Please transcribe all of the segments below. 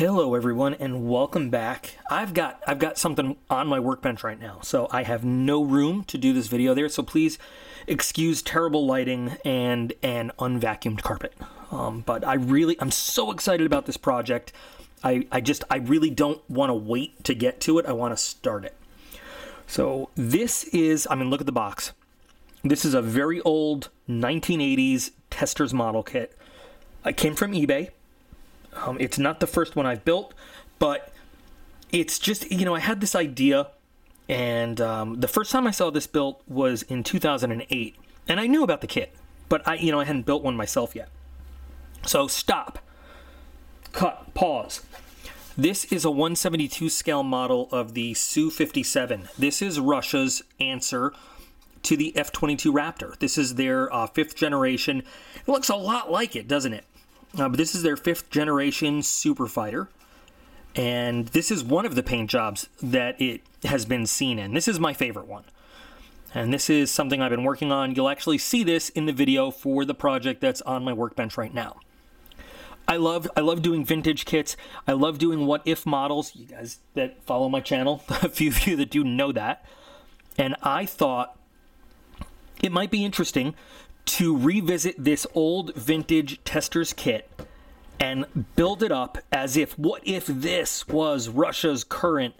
Hello everyone and welcome back. I've got something on my workbench right now, so I have no room to do this video there, so please excuse terrible lighting and an unvacuumed carpet. But I'm so excited about this project. I really don't want to wait to get to it. I want to start it. So this is, look at the box. This is a very old 1980s Testors model kit. It came from eBay. It's not the first one I've built, but it's just, I had this idea, and the first time I saw this built was in 2008, and I knew about the kit, but I hadn't built one myself yet. So stop, cut, pause. This is a 1/72 scale model of the Su-57. This is Russia's answer to the F-22 Raptor. This is their fifth generation. It looks a lot like it, doesn't it? But this is their fifth generation super fighter, and this is one of the paint jobs that it has been seen in. This is my favorite one, and this is something I've been working on. You'll actually see this in the video for the project that's on my workbench right now. I love doing vintage kits. I love doing what-if models. You guys that follow my channel, a few of you that do know that, and I thought it might be interesting to revisit this old vintage Testors kit and build it up as if, what if this was Russia's current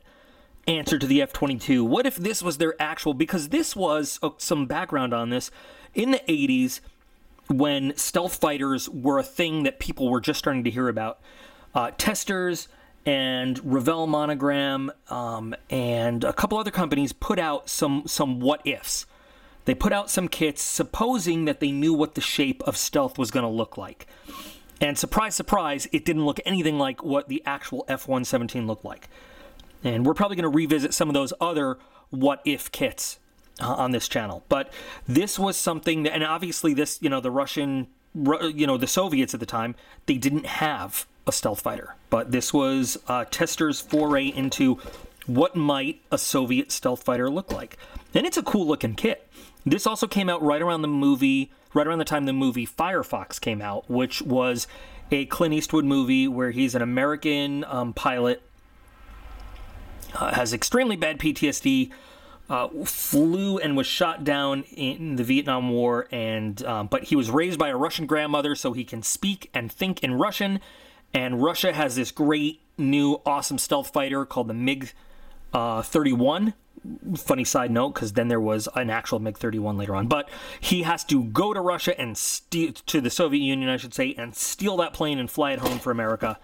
answer to the F-22? What if this was their actual, because this was, some background on this, in the 80s when stealth fighters were a thing that people were just starting to hear about. Testors and Revell Monogram and a couple other companies put out some what ifs. They put out some kits supposing that they knew what the shape of stealth was going to look like. And surprise, surprise, it didn't look anything like what the actual F-117 looked like. And we're probably going to revisit some of those other what-if kits on this channel. But this was something that, and obviously this, the Russian, the Soviets at the time, they didn't have a stealth fighter. But this was Testors' foray into what might a Soviet stealth fighter look like. And it's a cool looking kit. This also came out right around the time the movie Firefox came out, which was a Clint Eastwood movie where he's an American pilot, has extremely bad PTSD, flew and was shot down in the Vietnam War, and but he was raised by a Russian grandmother, so he can speak and think in Russian. And Russia has this great new awesome stealth fighter called the MiG-31. Funny side note, because then there was an actual MiG-31 later on. But he has to go to Russia and to the Soviet Union, I should say, and steal that plane and fly it home for America,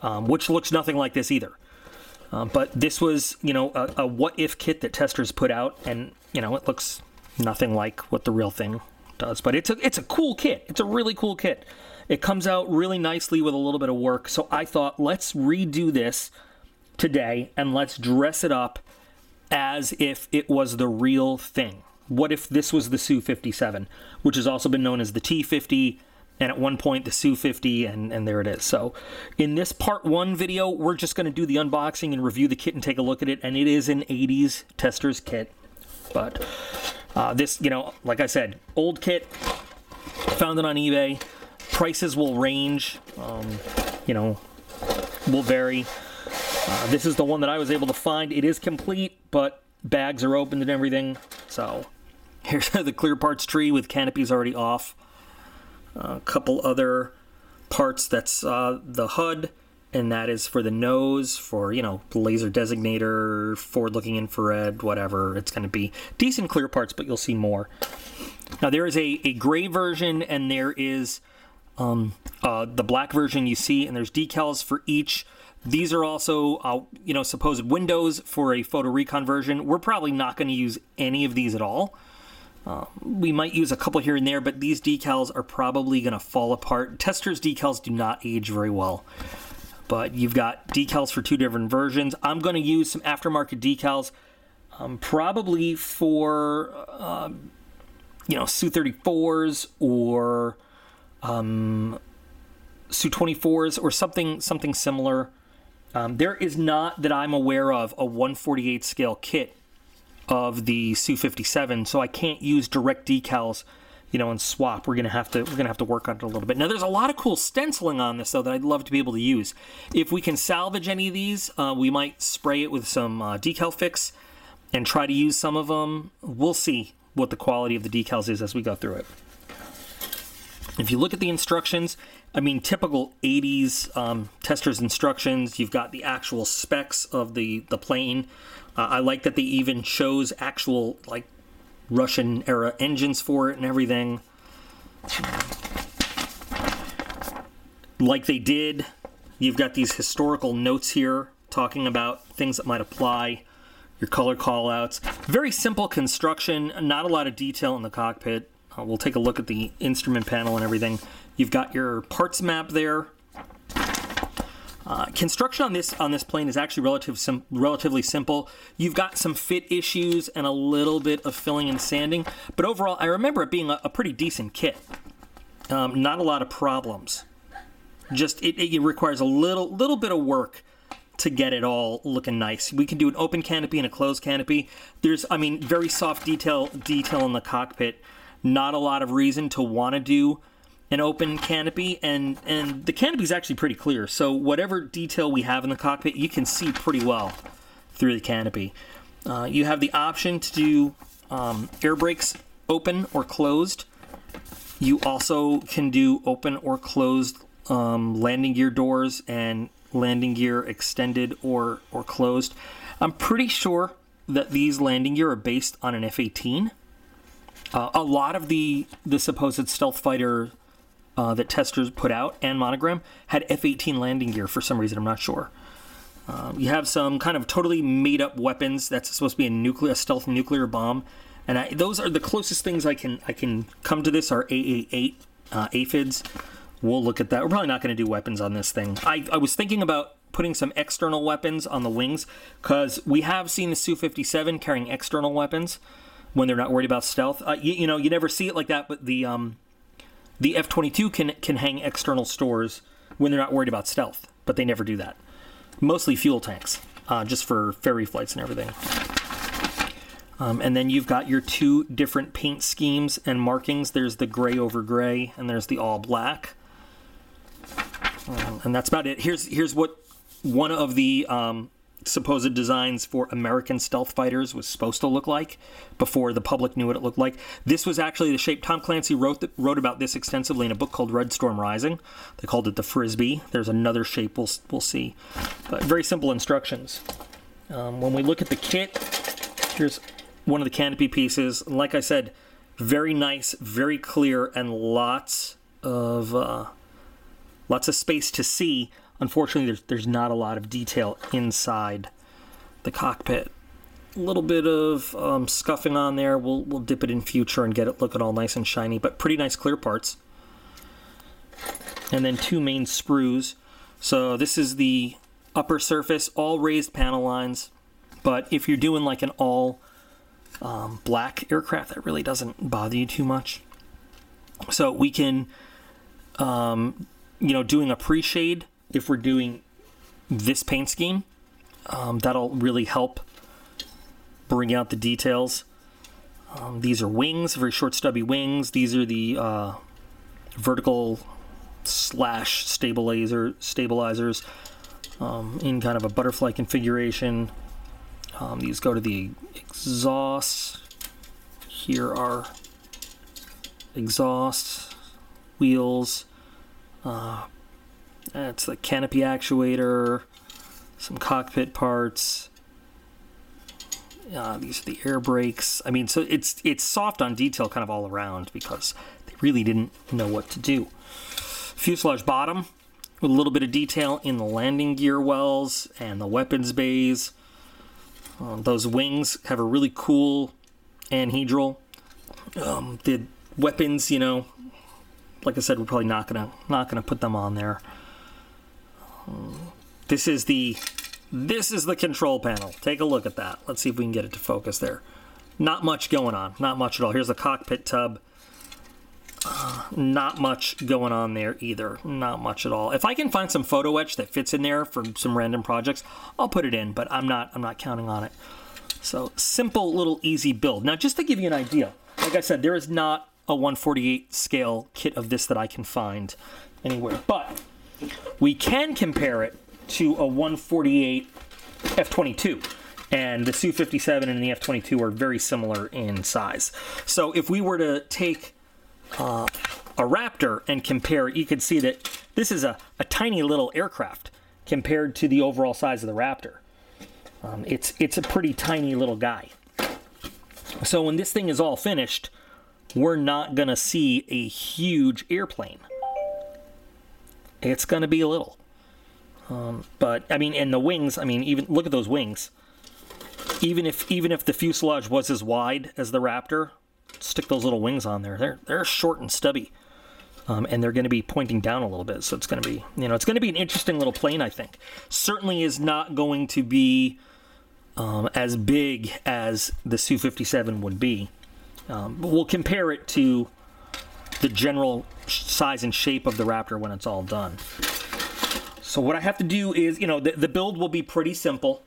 which looks nothing like this either. But this was, a what-if kit that Testors put out, and it looks nothing like what the real thing does. But it's a cool kit. It's a really cool kit. It comes out really nicely with a little bit of work. So I thought, let's redo this today and let's dress it up as if it was the real thing. What if this was the Su-57, which has also been known as the T-50, and at one point the Su-50, and there it is. So in this part 1 video, we're just going to do the unboxing and review the kit and take a look at it, and it is an 80s Testors kit. But this, like I said, old kit, found it on eBay. Prices will range, will vary. This is the one that I was able to find. It is complete, but bags are opened and everything. So here's the clear parts tree with canopies already off. A couple other parts. That's the HUD, and that is for the nose, for, laser designator, forward-looking infrared, whatever. It's going to be decent clear parts, but you'll see more. Now, there is a gray version, and there is the black version you see, and there's decals for each. These are also, supposed windows for a photo recon version. We're probably not going to use any of these at all. We might use a couple here and there, but these decals are probably going to fall apart. Testors decals do not age very well. But you've got decals for two different versions. I'm going to use some aftermarket decals, probably for, Su-34s or Su-24s or something similar. There is not, that I'm aware of, a 1/48 scale kit of the Su-57, so I can't use direct decals and swap. We're gonna have to work on it a little bit. Now, there's a lot of cool stenciling on this though that I'd love to be able to use. If we can salvage any of these, we might spray it with some decal fix and try to use some of them. We'll see what the quality of the decals is as we go through it. If you look at the instructions, I mean, typical 80s Testors instructions. You've got the actual specs of the plane. I like that they even chose actual like Russian era engines for it and everything. Like they did, you've got these historical notes here talking about things that might apply, your color callouts. Very simple construction, not a lot of detail in the cockpit. We'll take a look at the instrument panel and everything. You've got your parts map there. Construction on this plane is actually relatively simple. You've got some fit issues and a little bit of filling and sanding, but overall, I remember it being a pretty decent kit. Not a lot of problems. Just it requires a little bit of work to get it all looking nice. We can do an open canopy and a closed canopy. There's, I mean, very soft detail in the cockpit. Not a lot of reason to want to do an open canopy, and the canopy is actually pretty clear, so whatever detail we have in the cockpit, you can see pretty well through the canopy. You have the option to do air brakes open or closed. You also can do open or closed landing gear doors and landing gear extended or closed. I'm pretty sure that these landing gear are based on an F-18. A lot of the supposed stealth fighter that Testors put out and Monogram had F-18 landing gear for some reason. I'm not sure. You have some kind of totally made-up weapons. That's supposed to be a stealth nuclear bomb, and those are the closest things I can come to this. Are AA-8 aphids. We'll look at that. We're probably not going to do weapons on this thing. I was thinking about putting some external weapons on the wings because we have seen the Su-57 carrying external weapons when they're not worried about stealth. You never see it like that, but the F-22 can hang external stores when they're not worried about stealth, but they never do that. Mostly fuel tanks, just for ferry flights and everything. And then you've got your two different paint schemes and markings. There's the gray over gray, and there's the all black. And that's about it. Here's what one of the supposed designs for American stealth fighters was supposed to look like before the public knew what it looked like. This was actually the shape. Tom Clancy wrote about this extensively in a book called Red Storm Rising. They called it the Frisbee. There's another shape we'll see. But very simple instructions. When we look at the kit, here's one of the canopy pieces. Like I said, very nice, very clear, and lots of space to see. Unfortunately, there's not a lot of detail inside the cockpit. A little bit of scuffing on there. We'll dip it in future and get it looking all nice and shiny, but pretty nice clear parts. And then two main sprues. So this is the upper surface, all raised panel lines. But if you're doing like an all black aircraft, that really doesn't bother you too much. So we can, doing a pre-shade. If we're doing this paint scheme, that'll really help bring out the details. These are wings, very short stubby wings. These are the vertical slash stabilizers in kind of a butterfly configuration. These go to the exhaust. Here are exhaust wheels. That's the canopy actuator, some cockpit parts. These are the air brakes. I mean, so it's soft on detail kind of all around because they really didn't know what to do. Fuselage bottom with a little bit of detail in the landing gear wells and the weapons bays. Those wings have a really cool anhedral. The weapons, like I said, we're probably not gonna put them on there. This is the control panel. Take a look at that. Let's see if we can get it to focus there. Not much going on. Not much at all. Here's the cockpit tub. Not much going on there either. Not much at all. If I can find some photo etch that fits in there for some random projects, I'll put it in, but I'm not counting on it. So simple little easy build. Now just to give you an idea, like I said, there is not a 1/48 scale kit of this that I can find anywhere, but we can compare it to a 1/48 F-22. And the Su-57 and the F-22 are very similar in size. So if we were to take a Raptor and compare it, you could see that this is a tiny little aircraft compared to the overall size of the Raptor. It's a pretty tiny little guy. So when this thing is all finished, we're not going to see a huge airplane. It's going to be a little. But, I mean, and the wings, I mean, even look at those wings. Even if the fuselage was as wide as the Raptor, stick those little wings on there. They're short and stubby, and they're going to be pointing down a little bit. So it's going to be, it's going to be an interesting little plane. I think certainly is not going to be as big as the Su-57 would be. But we'll compare it to the general size and shape of the Raptor when it's all done. So what I have to do is, the build will be pretty simple.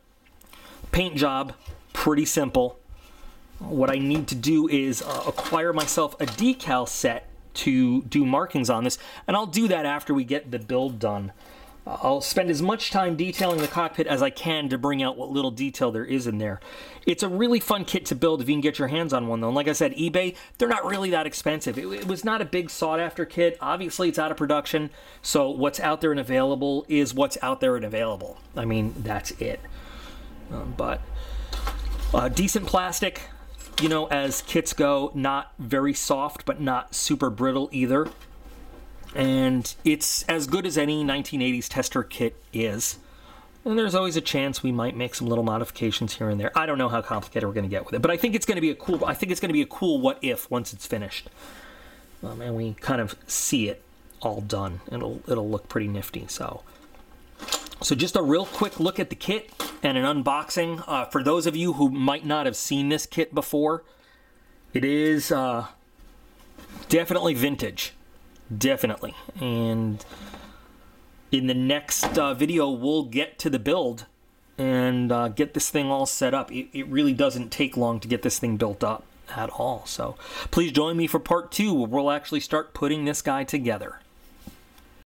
Paint job, pretty simple. What I need to do is acquire myself a decal set to do markings on this, and I'll do that after we get the build done. I'll spend as much time detailing the cockpit as I can to bring out what little detail there is in there. It's a really fun kit to build if you can get your hands on one, though. And like I said, eBay, they're not really that expensive. It was not a big sought-after kit. Obviously, it's out of production, so what's out there and available is what's out there and available. I mean, that's it. But decent plastic, as kits go, not very soft, but not super brittle either. And it's as good as any 1980s tester kit is. And there's always a chance we might make some little modifications here and there. I don't know how complicated we're going to get with it, but I think it's going to be a cool what if once it's finished. And we kind of see it all done. It'll look pretty nifty. So just a real quick look at the kit and an unboxing. For those of you who might not have seen this kit before, it is definitely vintage. Definitely. And in the next video, we'll get to the build and get this thing all set up. It really doesn't take long to get this thing built up at all. So please join me for part 2, where we'll actually start putting this guy together.